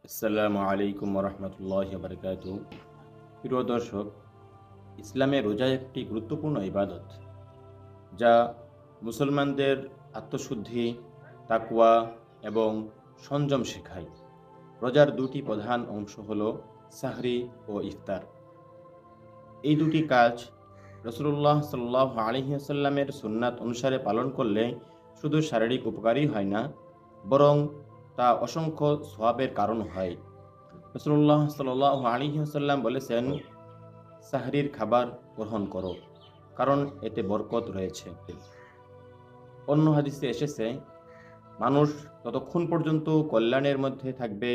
আসসালামু আলাইকুম রহমতুল্লাহ বারকাতু। প্রিয় দর্শক, ইসলামে রোজা একটি গুরুত্বপূর্ণ ইবাদত যা মুসলমানদের আত্মশুদ্ধি, তাকওয়া এবং সংযম শেখায়। রোজার দুটি প্রধান অংশ হল সাহরি ও ইফতার। এই দুটি কাজ রসুল্লাহ সাল্লাল্লাহু আলাইহি ওয়াসাল্লামের সুন্নাত অনুসারে পালন করলে শুধু শারীরিক উপকারই হয় না, বরং তা অসংখ্য সওয়াবের কারণ হয়। রাসূলুল্লাহ সাল্লাল্লাহু আলাইহি ওয়াসাল্লাম বলেছেন, সাহরির খাবার গ্রহণ করো, কারণ এতে বরকত রয়েছে। অন্য হাদিসে এসেছে, মানুষ ততক্ষণ পর্যন্ত কল্যাণের মধ্যে থাকবে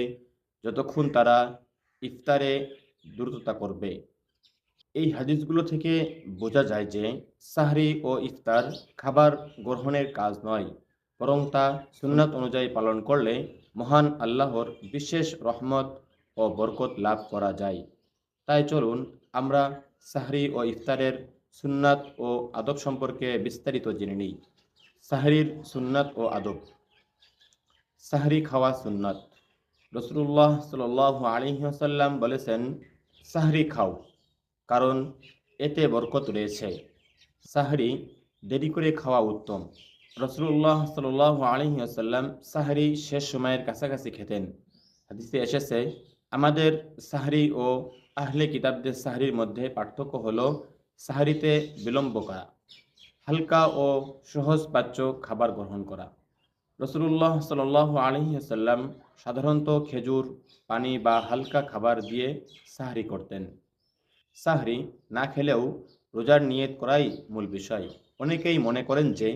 যতক্ষণ তারা ইফতারে দ্রুততা করবে। এই হাদিসগুলো থেকে বোঝা যায় যে সাহরি ও ইফতার খাবার গ্রহণের কাজ নয়, বরং তা সুন্নাত অনুযায়ী পালন করলে মহান আল্লাহর বিশেষ রহমত ও বরকত লাভ করা যায়। তাই চলুন আমরা সাহরি ও ইফতারের সুন্নাত ও আদব সম্পর্কে বিস্তারিত জেনে নিই। সাহরির সুন্নাত ও আদব। সাহরি খাওয়া সুন্নাত। রাসূলুল্লাহ সাল্লাল্লাহু আলাইহি ওয়াসাল্লাম বলেছেন, সাহরি খাও, কারণ এতে বরকত রয়েছে। সাহরি দেরি করে খাওয়া উত্তম। রাসূলুল্লাহ সাল্লাল্লাহু আলাইহি ওয়াসাল্লাম সাহরি শেষ সময়ের কাছাকাছি খেতেন। হাদিসে এসেছে, আমাদের সাহরি ও আহলে কিতাবদের সাহরির মধ্যে পার্থক্য হলো সাহরিতে বিলম্ব করা, হালকা ও সহজ পাচ্য খাবার গ্রহণ করা। রাসূলুল্লাহ সাল্লাল্লাহু আলাইহি ওয়াসাল্লাম সাধারণত খেজুর, পানি বা হালকা খাবার দিয়ে সাহরি করতেন। সাহরি না খেলেও রোজার নিয়ত করাই মূল বিষয়। অনেকেই মনে করেন যে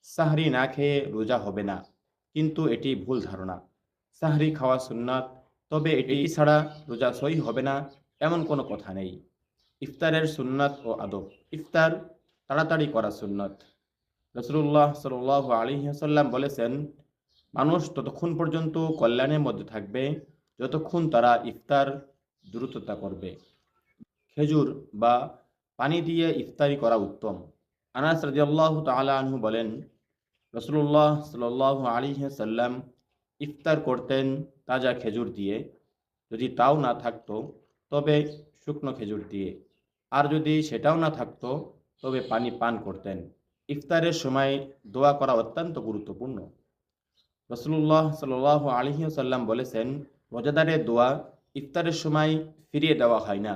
সাহরি না খেয়ে রোজা হবে না, কিন্তু এটি ভুল ধারণা। সাহরি খাওয়া সুন্নাত, তবে এটি ছাড়া রোজা সই হবে না এমন কোনো কথা নেই। ইফতারের সুন্নাত ও আদব। ইফতার তাড়াতাড়ি করা সুন্নাত। রাসূলুল্লাহ সাল্লাল্লাহু আলাইহি ওয়াসাল্লাম বলেছেন, মানুষ ততক্ষণ পর্যন্ত কল্যাণের মধ্যে থাকবে যতক্ষণ তারা ইফতার দ্রুততা করবে। খেজুর বা পানি দিয়ে ইফতারি করা উত্তম। আনাস রাদিয়াল্লাহু তাআলা আনহু বলেন, রাসূলুল্লাহ সাল্লাল্লাহু আলাইহি ওয়াসাল্লাম ইফতার করতেন তাজা খেজুর দিয়ে, যদি তাও না থাকতো তবে শুকনো খেজুর দিয়ে, আর যদি সেটাও না থাকতো তবে পানি পান করতেন। ইফতারের সময় দোয়া করা অত্যন্ত গুরুত্বপূর্ণ। রাসূলুল্লাহ সাল্লাল্লাহু আলাইহি ওয়াসাল্লাম বলেছেন, রোজাদারের দোয়া ইফতারের সময় ফিরিয়ে দেওয়া হয় না,